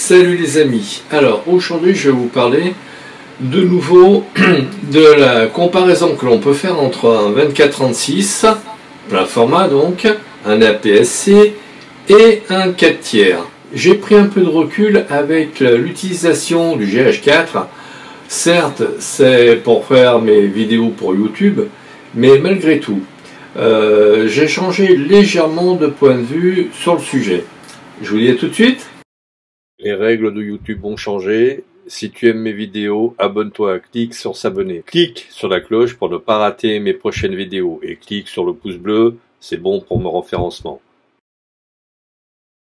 Salut les amis, alors aujourd'hui je vais vous parler de nouveau de la comparaison que l'on peut faire entre un 24-36, plein format donc, un APS-C et un 4 tiers. J'ai pris un peu de recul avec l'utilisation du GH4, certes c'est pour faire mes vidéos pour YouTube, mais malgré tout, j'ai changé légèrement de point de vue sur le sujet. Je vous dis à tout de suite. Les règles de YouTube ont changé. Si tu aimes mes vidéos, abonne-toi, clique sur s'abonner. Clique sur la cloche pour ne pas rater mes prochaines vidéos. Et clique sur le pouce bleu, c'est bon pour mon référencement.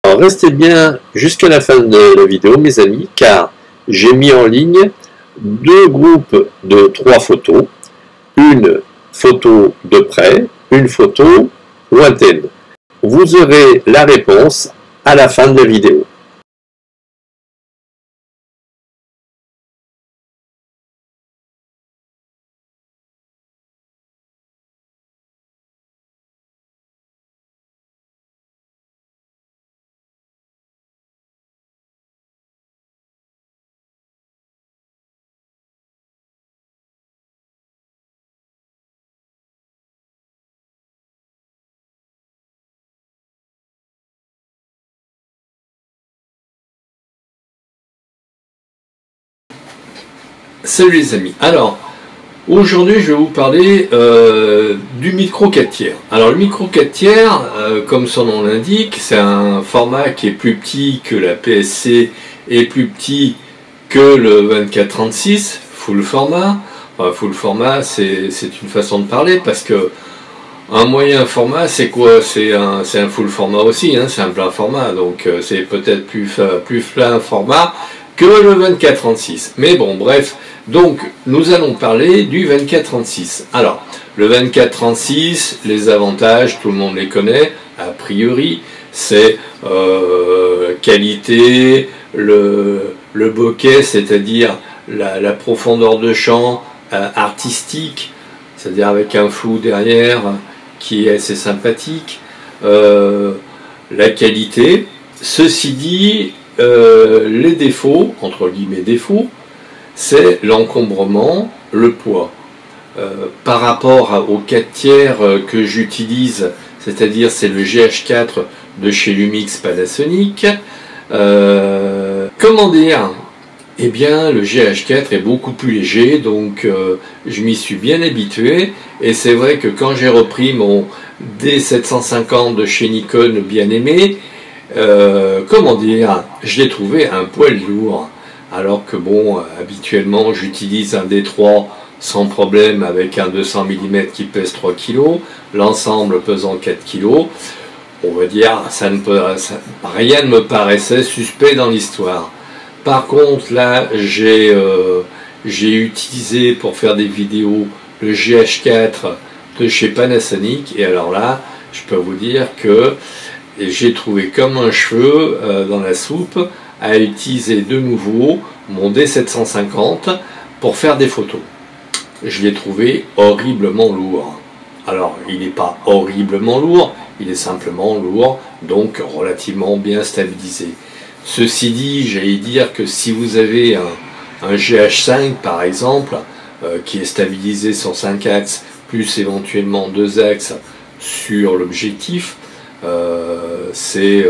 Alors restez bien jusqu'à la fin de la vidéo, mes amis, car j'ai mis en ligne deux groupes de 3 photos. Une photo de près, une photo lointaine. Vous aurez la réponse à la fin de la vidéo. Salut les amis, alors aujourd'hui je vais vous parler du micro 4 tiers. Alors le micro 4 tiers, comme son nom l'indique, c'est un format qui est plus petit que la PSC et plus petit que le 24-36, full format. Enfin, full format c'est une façon de parler parce que un moyen format c'est quoi? C'est un full format aussi, hein, c'est un plein format, donc c'est peut-être plus plein format que le 24-36. Mais bon, bref, donc nous allons parler du 24-36. Alors, le 24-36, les avantages, tout le monde les connaît, a priori, c'est qualité, le bokeh, c'est-à-dire la profondeur de champ artistique, c'est-à-dire avec un flou derrière qui est assez sympathique, la qualité. Ceci dit, les défauts, entre guillemets défauts, c'est l'encombrement, le poids. Par rapport au 4 tiers que j'utilise, c'est-à-dire c'est le GH4 de chez Lumix Panasonic, comment dire? Eh bien le GH4 est beaucoup plus léger, donc je m'y suis bien habitué, et c'est vrai que quand j'ai repris mon D750 de chez Nikon bien aimé, comment dire, je l'ai trouvé un poil lourd, alors que bon, habituellement j'utilise un D3 sans problème avec un 200 mm qui pèse 3 kg, l'ensemble pesant 4 kg, on va dire, rien ne me paraissait suspect dans l'histoire. Par contre là, j'ai utilisé pour faire des vidéos le GH4 de chez Panasonic, et alors là, je peux vous dire que j'ai trouvé comme un cheveu dans la soupe à utiliser de nouveau mon D750 pour faire des photos. Je l'ai trouvé horriblement lourd. Alors, il n'est pas horriblement lourd, il est simplement lourd, donc relativement bien stabilisé. Ceci dit, j'allais dire que si vous avez un GH5 par exemple, qui est stabilisé sur 5 axes, plus éventuellement 2 axes sur l'objectif, c'est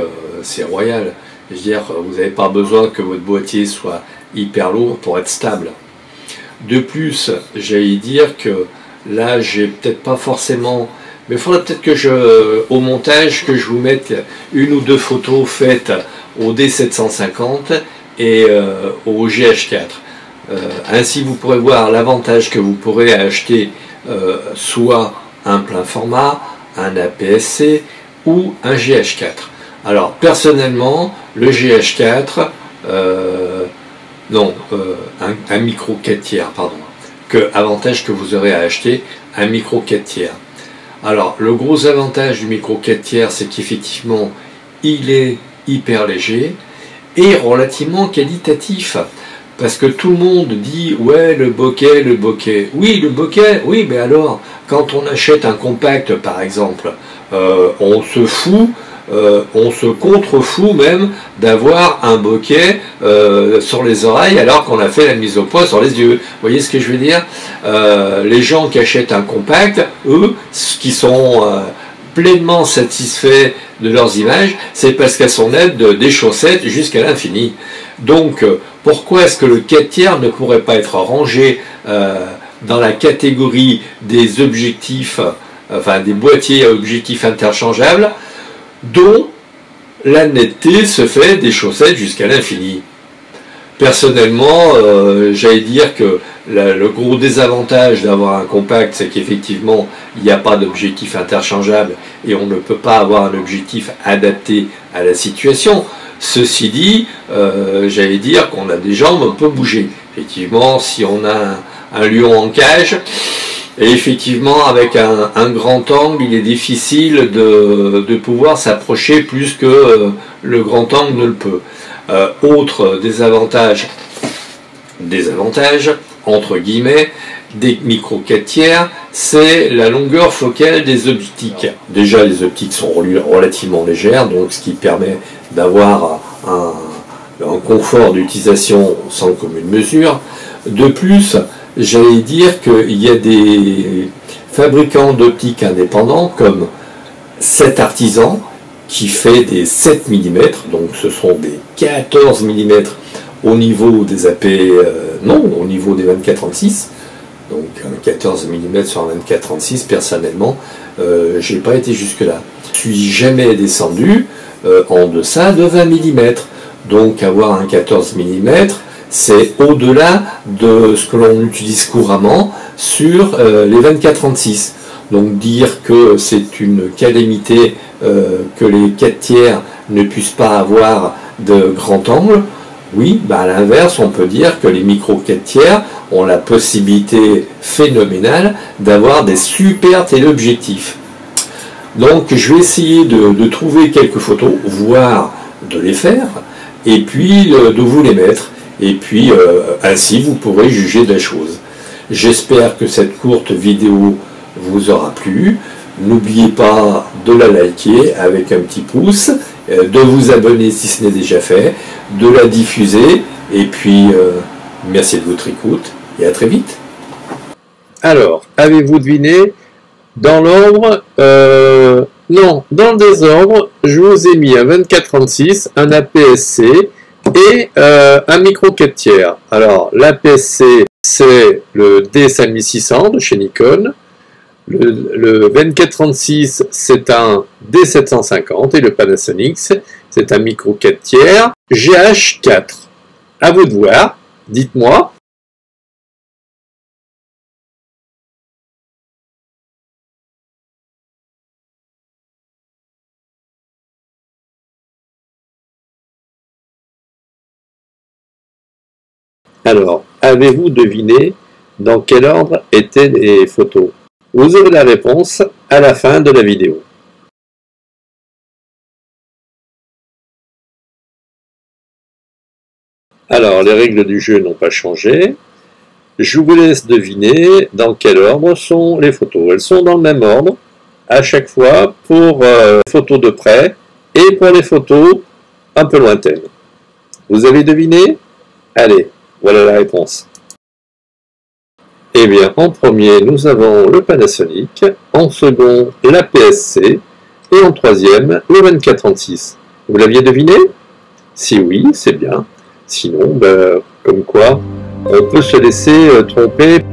royal. Je veux dire, vous n'avez pas besoin que votre boîtier soit hyper lourd pour être stable. De plus, j'allais dire que là, j'ai peut-être pas forcément, mais il faudrait peut-être que au montage, que je vous mette une ou deux photos faites au D750 et au GH4. Ainsi, vous pourrez voir l'avantage que vous pourrez acheter soit un plein format, un APS-C, ou un GH4. Alors personnellement, le GH4, un micro 4 tiers, pardon, avantage que vous aurez à acheter un micro 4 tiers. Alors le gros avantage du micro 4 tiers, c'est qu'effectivement il est hyper léger et relativement qualitatif. Parce que tout le monde dit ouais le bokeh, oui le bokeh, oui mais alors quand on achète un compact par exemple, on se fout on se contrefout même d'avoir un bokeh sur les oreilles alors qu'on a fait la mise au point sur les yeux. Vous voyez ce que je veux dire? Les gens qui achètent un compact, eux, qui sont pleinement satisfaits de leurs images, c'est parce qu'elles sont nettes des chaussettes jusqu'à l'infini. Donc, pourquoi est-ce que le 4 tiers ne pourrait pas être rangé dans la catégorie des objectifs, enfin des boîtiers à objectifs interchangeables, dont la netteté se fait des chaussettes jusqu'à l'infini? Personnellement, j'allais dire que le gros désavantage d'avoir un compact, c'est qu'effectivement, il n'y a pas d'objectif interchangeable et on ne peut pas avoir un objectif adapté à la situation. Ceci dit, j'allais dire qu'on a des jambes, on peut bouger. Effectivement, si on a un lion en cage, et effectivement, avec un grand angle, il est difficile de pouvoir s'approcher plus que le grand angle ne le peut. Autre désavantage, entre guillemets, des micro 4 tiers, c'est la longueur focale des optiques. Déjà, les optiques sont relativement légères, donc ce qui permet d'avoir un confort d'utilisation sans commune mesure. De plus, j'allais dire qu'il y a des fabricants d'optiques indépendants comme 7 Artisan qui fait des 7 mm, donc ce sont des 14 mm au niveau des AP, non, au niveau des 24-36, donc 14 mm sur 24-36, personnellement, j'ai pas été jusque-là. Je suis jamais descendu en deçà de 20 mm, donc avoir un 14 mm, c'est au-delà de ce que l'on utilise couramment sur les 24-36. Donc dire que c'est une calamité que les 4 tiers ne puissent pas avoir de grand angle, oui, bah à l'inverse, on peut dire que les micro 4 tiers ont la possibilité phénoménale d'avoir des super téléobjectifs. Donc je vais essayer de trouver quelques photos, voire de les faire, et puis de vous les mettre. Et puis ainsi vous pourrez juger de la chose. J'espère que cette courte vidéo vous aura plu. N'oubliez pas de la liker avec un petit pouce, de vous abonner si ce n'est déjà fait, de la diffuser, et puis merci de votre écoute, et à très vite. Alors, avez-vous deviné? Dans l'ordre, non, dans le désordre, je vous ai mis un 24-36, un APS-C, et un micro 4 tiers. Alors, l'APS-C, c'est le D5600 de chez Nikon. Le 24-36, c'est un D750. Et le Panasonic, c'est un micro 4 tiers GH4. À vous de voir. Dites-moi. Alors, avez-vous deviné dans quel ordre étaient les photos? Vous aurez la réponse à la fin de la vidéo. Alors, les règles du jeu n'ont pas changé. Je vous laisse deviner dans quel ordre sont les photos. Elles sont dans le même ordre à chaque fois pour les photos de près et pour les photos un peu lointaines. Vous avez deviné? Allez, voilà la réponse. Eh bien, en premier, nous avons le Panasonic, en second, l'APS-C, et en troisième, le 24-36. Vous l'aviez deviné? Si oui, c'est bien. Sinon, comme quoi, on peut se laisser tromper